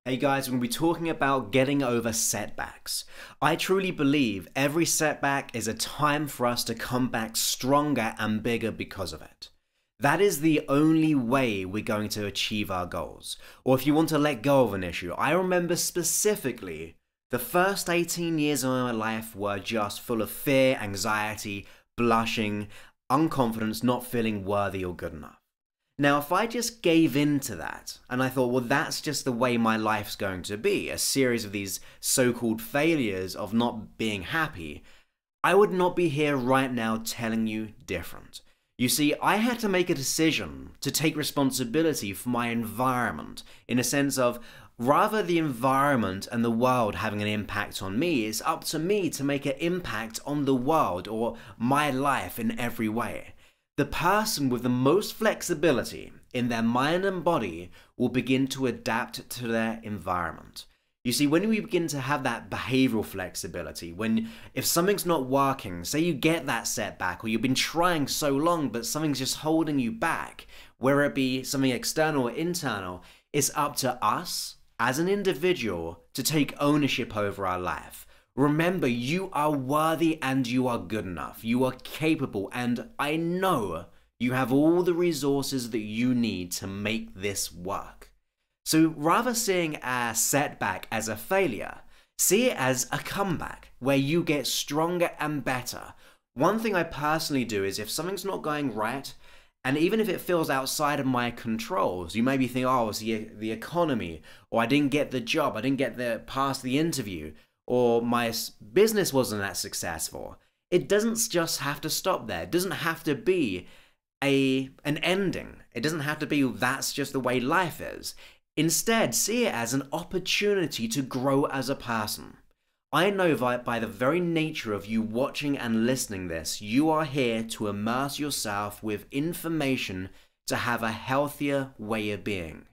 Hey guys, we're going to be talking about getting over setbacks. I truly believe every setback is a time for us to come back stronger and bigger because of it. That is the only way we're going to achieve our goals. Or if you want to let go of an issue, I remember specifically the first 18 years of my life were just full of fear, anxiety, blushing, unconfidence, not feeling worthy or good enough. Now, if I just gave in to that, and I thought, well, that's just the way my life's going to be, a series of these so-called failures of not being happy, I would not be here right now telling you different. You see, I had to make a decision to take responsibility for my environment, in a sense of, rather the environment and the world having an impact on me, it's up to me to make an impact on the world or my life in every way. The person with the most flexibility in their mind and body will begin to adapt to their environment. You see, when we begin to have that behavioral flexibility, if something's not working, say you get that setback or you've been trying so long but something's just holding you back, whether it be something external or internal, it's up to us as an individual to take ownership over our life. Remember, you are worthy and you are good enough. You are capable, and I know you have all the resources that you need to make this work. So rather seeing a setback as a failure, see it as a comeback where you get stronger and better. One thing I personally do is if something's not going right, and even if it feels outside of my controls, you maybe think, oh, it's the economy, or I didn't get the job, I didn't get past the interview, or my business wasn't that successful. It doesn't just have to stop there. It doesn't have to be an ending. It doesn't have to be that's just the way life is. Instead, see it as an opportunity to grow as a person. I know that by the very nature of you watching and listening this, you are here to immerse yourself with information to have a healthier way of being.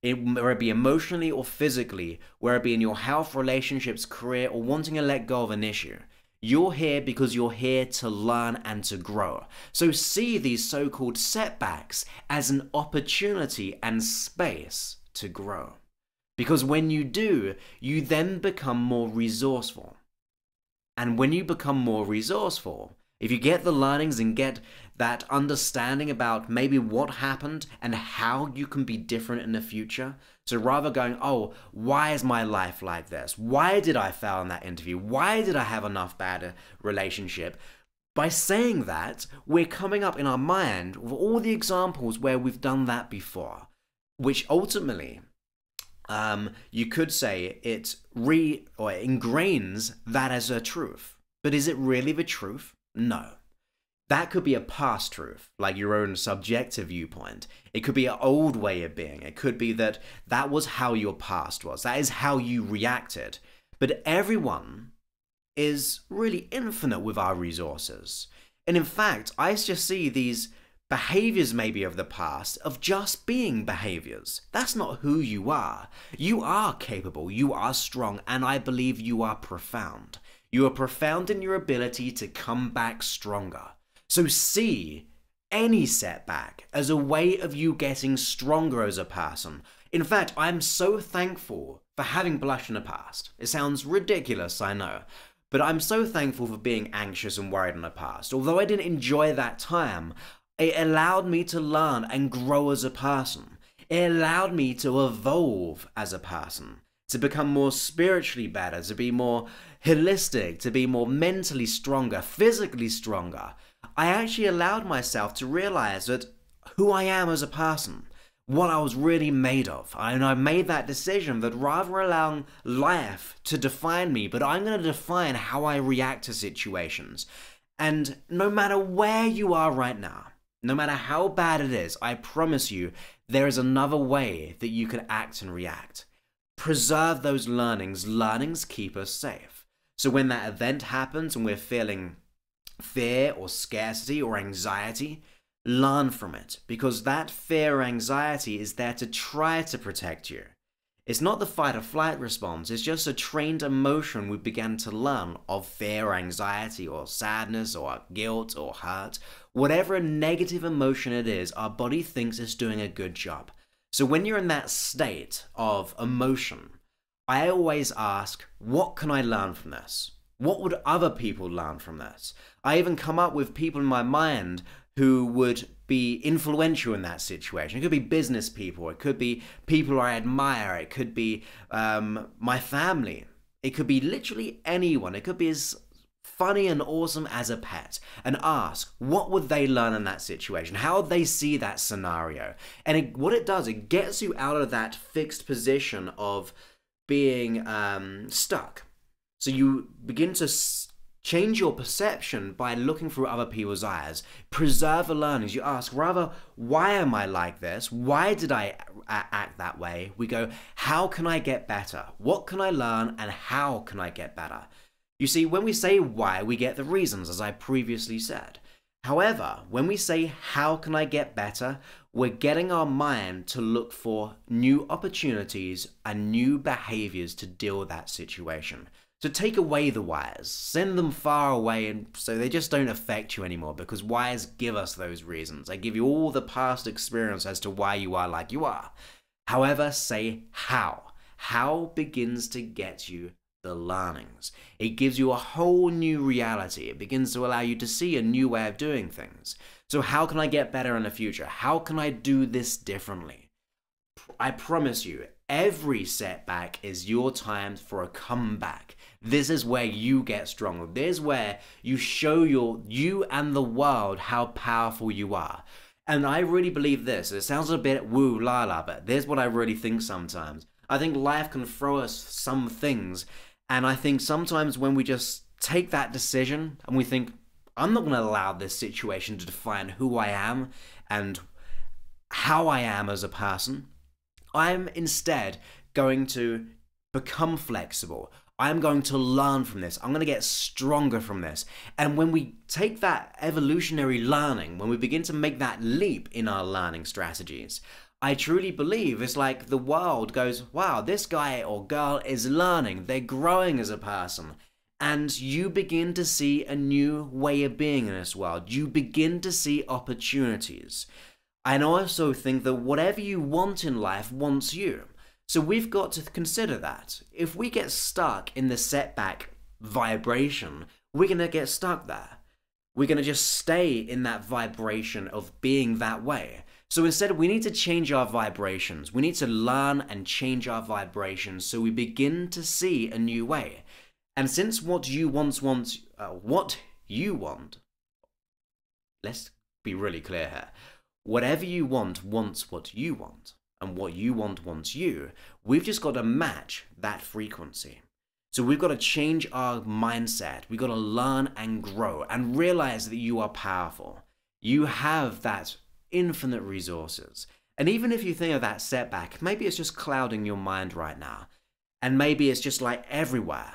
Whether it be emotionally or physically, whether it be in your health, relationships, career, or wanting to let go of an issue. You're here because you're here to learn and to grow. So see these so-called setbacks as an opportunity and space to grow. Because when you do, you then become more resourceful. And when you become more resourceful, if you get the learnings and get that understanding about maybe what happened and how you can be different in the future, so rather going, oh, why is my life like this? Why did I fail in that interview? Why did I have enough bad relationship? By saying that, we're coming up in our mind with all the examples where we've done that before, which ultimately, you could say it ingrains that as a truth. But is it really the truth? No. That could be a past truth, like your own subjective viewpoint. It could be an old way of being. It could be that that was how your past was. That is how you reacted. But everyone is really infinite with our resources. And in fact, I just see these behaviors maybe of the past of just being behaviors. That's not who you are. You are capable, you are strong, and I believe you are profound. You are profound in your ability to come back stronger. So see any setback as a way of you getting stronger as a person. In fact, I'm so thankful for having blushed in the past. It sounds ridiculous, I know. But I'm so thankful for being anxious and worried in the past. Although I didn't enjoy that time, it allowed me to learn and grow as a person. It allowed me to evolve as a person, to become more spiritually better, to be more holistic, to be more mentally stronger, physically stronger. I actually allowed myself to realize that who I am as a person, what I was really made of. And I made that decision that rather allowing life to define me, but I'm going to define how I react to situations. And no matter where you are right now, no matter how bad it is, I promise you, there is another way that you can act and react. Preserve those learnings. Learnings keep us safe. So when that event happens and we're feeling fear or scarcity or anxiety, learn from it, because that fear or anxiety is there to try to protect you. It's not the fight or flight response, it's just a trained emotion we began to learn of fear or anxiety or sadness or guilt or hurt. Whatever negative emotion it is, our body thinks it's doing a good job. So when you're in that state of emotion, I always ask, what can I learn from this? What would other people learn from this? I even come up with people in my mind who would be influential in that situation. It could be business people. It could be people I admire. It could be my family. It could be literally anyone. It could be as funny and awesome as a pet, and ask, what would they learn in that situation? How would they see that scenario? And what it does, it gets you out of that fixed position of being stuck. So you begin to change your perception by looking through other people's eyes. Preserve the learnings. You ask, rather, why am I like this? Why did I act that way? We go, how can I get better? What can I learn, and how can I get better? You see, when we say why, we get the reasons, as I previously said. However, when we say, how can I get better, we're getting our mind to look for new opportunities and new behaviors to deal with that situation. So take away the whys, send them far away, and so they just don't affect you anymore, because whys give us those reasons. They give you all the past experience as to why you are like you are. However, say how. How begins to get you the learnings. It gives you a whole new reality. It begins to allow you to see a new way of doing things. So how can I get better in the future? How can I do this differently? I promise you, every setback is your time for a comeback. This is where you get stronger. This is where you show you and the world how powerful you are. And I really believe this. It sounds a bit woo la la, but there's what I really think sometimes. I think life can throw us some things, and I think sometimes when we just take that decision and we think, I'm not going to allow this situation to define who I am and how I am as a person, I'm instead going to become flexible. I'm going to learn from this. I'm going to get stronger from this. And when we take that evolutionary learning, when we begin to make that leap in our learning strategies, I truly believe it's like the world goes, wow, this guy or girl is learning. They're growing as a person. And you begin to see a new way of being in this world. You begin to see opportunities. And I also think that whatever you want in life wants you. So we've got to consider that. If we get stuck in the setback vibration, we're going to get stuck there. We're going to just stay in that vibration of being that way. So instead, we need to change our vibrations. We need to learn and change our vibrations so we begin to see a new way. And since what you want, let's be really clear here. Whatever you want wants what you want, and what you want wants you. We've just got to match that frequency. So we've got to change our mindset. We've got to learn and grow and realize that you are powerful. You have that infinite resources. And even if you think of that setback, maybe it's just clouding your mind right now. And maybe it's just like everywhere.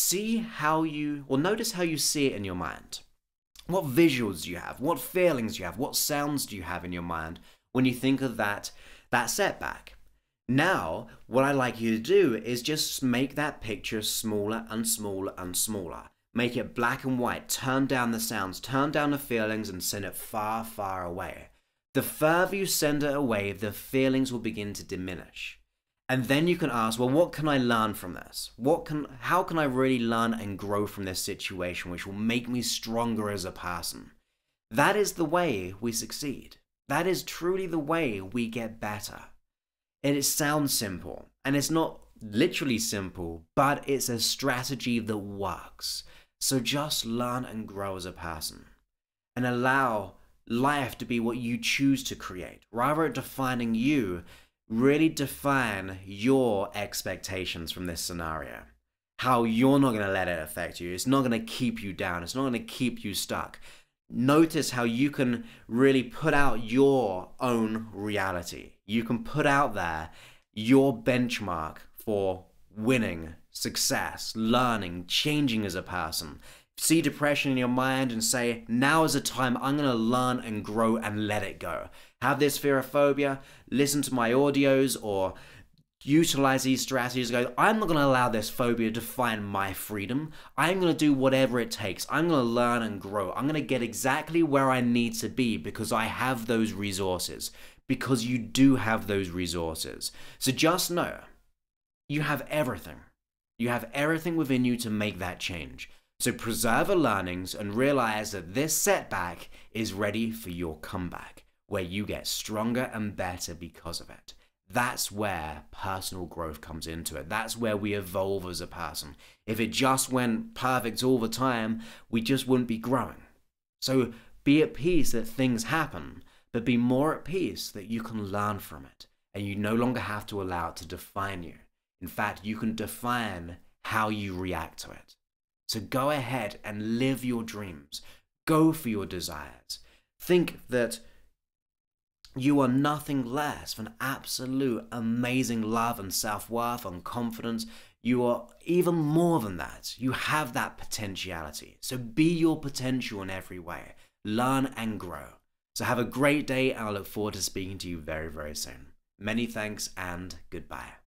Notice how you see it in your mind. What visuals do you have? What feelings do you have? What sounds do you have in your mind when you think of that setback? Now, what I'd like you to do is just make that picture smaller and smaller and smaller. Make it black and white. Turn down the sounds, turn down the feelings, and send it far, far away. The further you send it away, the feelings will begin to diminish. And then you can ask, well, what can I learn from this? How can I really learn and grow from this situation, which will make me stronger as a person? That is the way we succeed. That is truly the way we get better. And it sounds simple, and it's not literally simple, but it's a strategy that works. So just learn and grow as a person, and allow life to be what you choose to create. Rather than defining you, really define your expectations from this scenario. How you're not going to let it affect you. It's not going to keep you down. It's not going to keep you stuck. Notice how you can really put out your own reality. You can put out there your benchmark for winning, success, learning, changing as a person. See depression in your mind and say, now is the time I'm going to learn and grow and let it go. Have this fear of phobia, listen to my audios or utilize these strategies. Go, I'm not going to allow this phobia to define my freedom. I'm going to do whatever it takes. I'm going to learn and grow. I'm going to get exactly where I need to be because I have those resources. because you do have those resources. So just know, you have everything. You have everything within you to make that change. So preserve the learnings and realize that this setback is ready for your comeback, where you get stronger and better because of it. That's where personal growth comes into it. That's where we evolve as a person. If it just went perfect all the time, we just wouldn't be growing. So be at peace that things happen, but be more at peace that you can learn from it and you no longer have to allow it to define you. In fact, you can define how you react to it. So go ahead and live your dreams. Go for your desires. Think that you are nothing less than absolute amazing love and self-worth and confidence. You are even more than that. You have that potentiality. So be your potential in every way. Learn and grow. So have a great day, and I look forward to speaking to you very, very soon. Many thanks and goodbye.